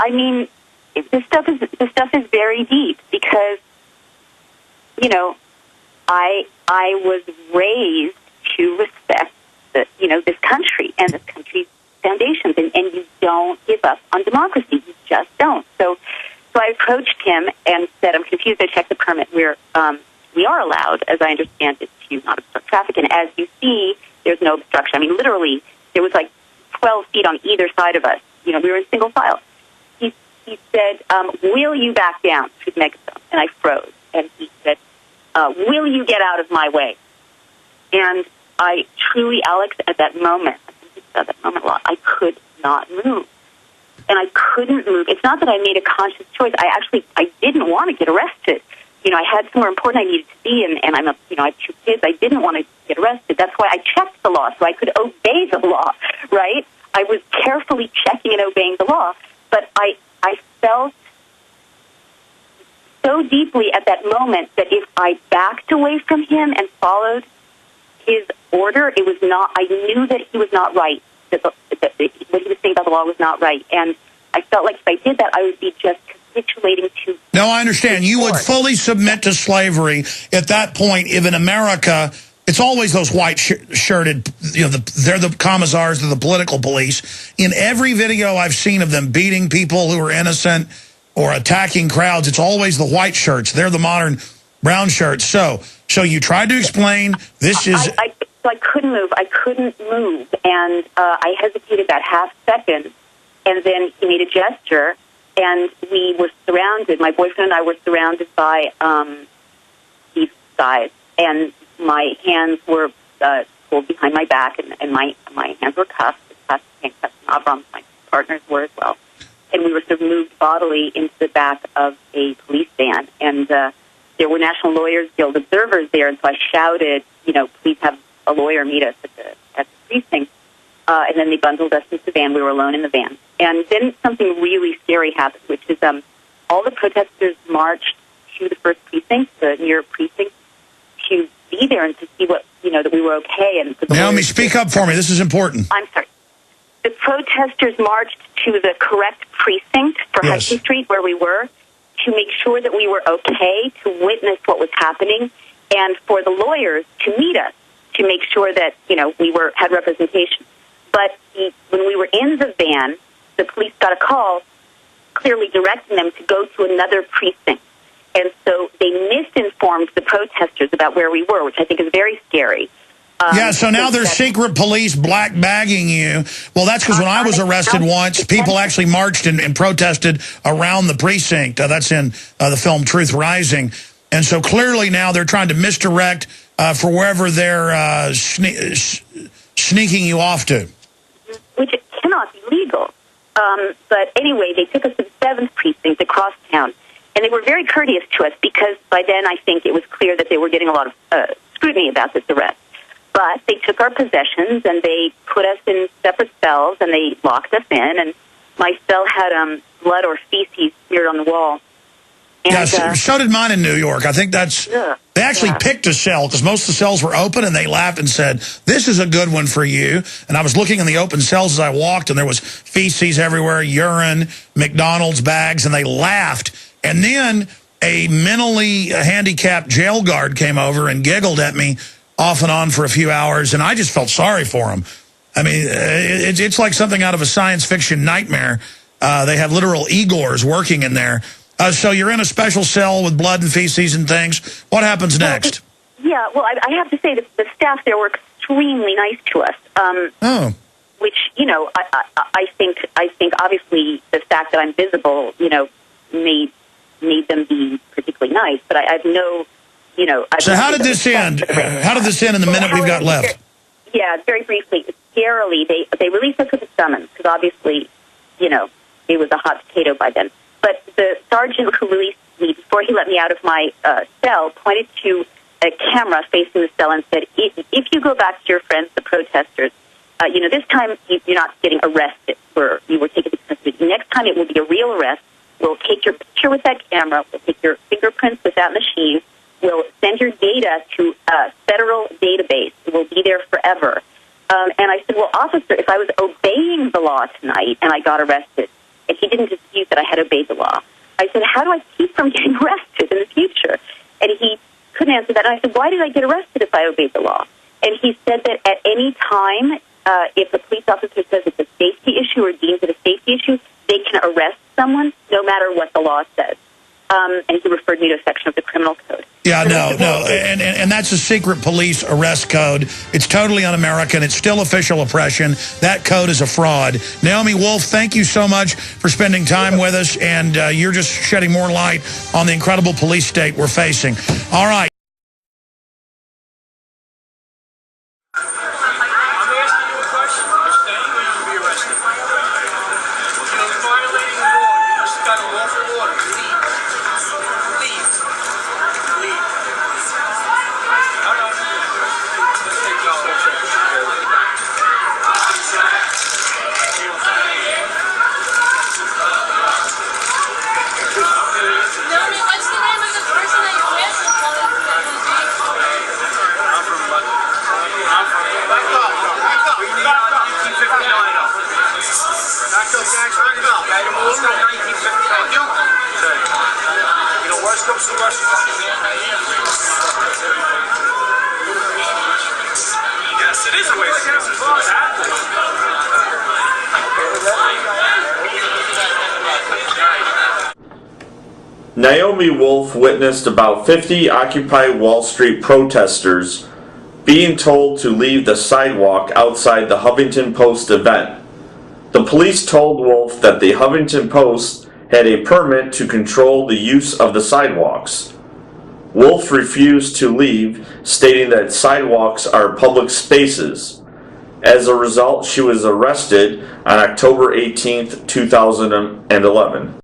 I mean, this stuff is very deep because, you know, I was raised to respect this country and this country's foundations, and you don't give up on democracy. You just don't. So I approached him and said, I'm confused. I checked the permit. We are allowed, as I understand it, to not obstruct traffic. And as you see, there's no obstruction. I mean, literally, there was like 12 feet on either side of us. You know, we were in single file. He said, will you back down to the megaphone? And I froze. And he said, will you get out of my way? And I truly, Alex, at that moment, I could not move. And I couldn't move. It's not that I made a conscious choice. I didn't want to get arrested. You know, I had somewhere important I needed to be, and I have 2 kids. I didn't want to get arrested. That's why I checked the law, so I could obey the law, right? I was carefully checking and obeying the law, but I felt so deeply at that moment that if I backed away from him and followed his order, it was not. I knew that he was not right. That what he was saying about the law was not right, and I felt like if I did that, I would be just capitulating to. No, I understand. You would fully submit to slavery at that point. If in America, it's always those white shirted. You know, they're the commissars, they're the political police. In every video I've seen of them beating people who are innocent or attacking crowds, it's always the white shirts. They're the modern brown shirts. So you tried to explain this is. I couldn't move. I couldn't move, and I hesitated that half second, and then he made a gesture, and we were surrounded. My boyfriend and I were surrounded by these guys, and my hands were pulled behind my back, and my hands were cuffed. Cuffed, Avram, my partners were as well, and we were sort of moved bodily into the back of a police van, and there were National Lawyers Guild observers there, and so I shouted, you know, please have a lawyer meet us at the precinct, and then they bundled us into the van. We were alone in the van. And then something really scary happened, which is all the protesters marched to the first precinct, the New York precinct, to be there and to see what, you know, that we were okay. And Naomi, speak up for me. This is important. I'm sorry. The protesters marched to the correct precinct for Hudson Street, where we were, to make sure that we were okay, to witness what was happening, and for the lawyers to meet us, to make sure that, you know, we had representation. But when we were in the van, the police got a call clearly directing them to go to another precinct. And so they misinformed the protesters about where we were, which I think is very scary. So now there's secret police black bagging you. Well, that's because when I was arrested once, people actually marched and protested around the precinct. That's in the film Truth Rising. And so clearly now they're trying to misdirect for wherever they're sneaking you off to. Which it cannot be legal. But anyway, they took us to the 7th precinct across town. And they were very courteous to us because by then I think it was clear that they were getting a lot of scrutiny about this arrest. But they took our possessions and they put us in separate cells and they locked us in. And my cell had blood or feces smeared on the wall. And, so did mine in New York. I think that's... They actually picked a cell because most of the cells were open, and they laughed and said, this is a good one for you. And I was looking in the open cells as I walked, and there was feces everywhere, urine, McDonald's bags, and they laughed. And then a mentally handicapped jail guard came over and giggled at me off and on for a few hours, and I just felt sorry for him. I mean, it's like something out of a science fiction nightmare. They have literal Igors working in there. So you're in a special cell with blood and feces and things. What happens next? Yeah, well, I have to say that the staff there were extremely nice to us. Which, you know, I think obviously the fact that I'm visible, you know, made them be particularly nice. But I have no, you know. So how did this end? How did this end in the minute we've got left? Yeah, very briefly. Scarily, they released us with a summons because obviously, you know, it was a hot potato by then. But the sergeant who released me, before he let me out of my cell, pointed to a camera facing the cell and said, if you go back to your friends, the protesters, you know, this time you're not getting arrested or you were taken to custody. Next time it will be a real arrest. We'll take your picture with that camera. We'll take your fingerprints with that machine. We'll send your data to a federal database. It will be there forever. And I said, well, officer, if I was obeying the law tonight and I got arrested, and he didn't dispute that I had obeyed the law. I said, how do I keep from getting arrested in the future? And he couldn't answer that. And I said, why did I get arrested if I obeyed the law? And he said that at any time, if a police officer says it's a safety issue or deems it a safety issue, they can arrest someone no matter what the law says. And he referred me to a section of the criminal code. Yeah, no. And that's a secret police arrest code. It's totally un-American. It's still official oppression. That code is a fraud. Naomi Wolf, thank you so much for spending time with us, and you're just shedding more light on the incredible police state we're facing. All right. Yes, it is a waste of Naomi Wolf witnessed about 50 Occupy Wall Street protesters being told to leave the sidewalk outside the Huffington Post event. The police told Wolf that the Huffington Post had a permit to control the use of the sidewalks. Wolf refused to leave, stating that sidewalks are public spaces. As a result, she was arrested on October 18, 2011.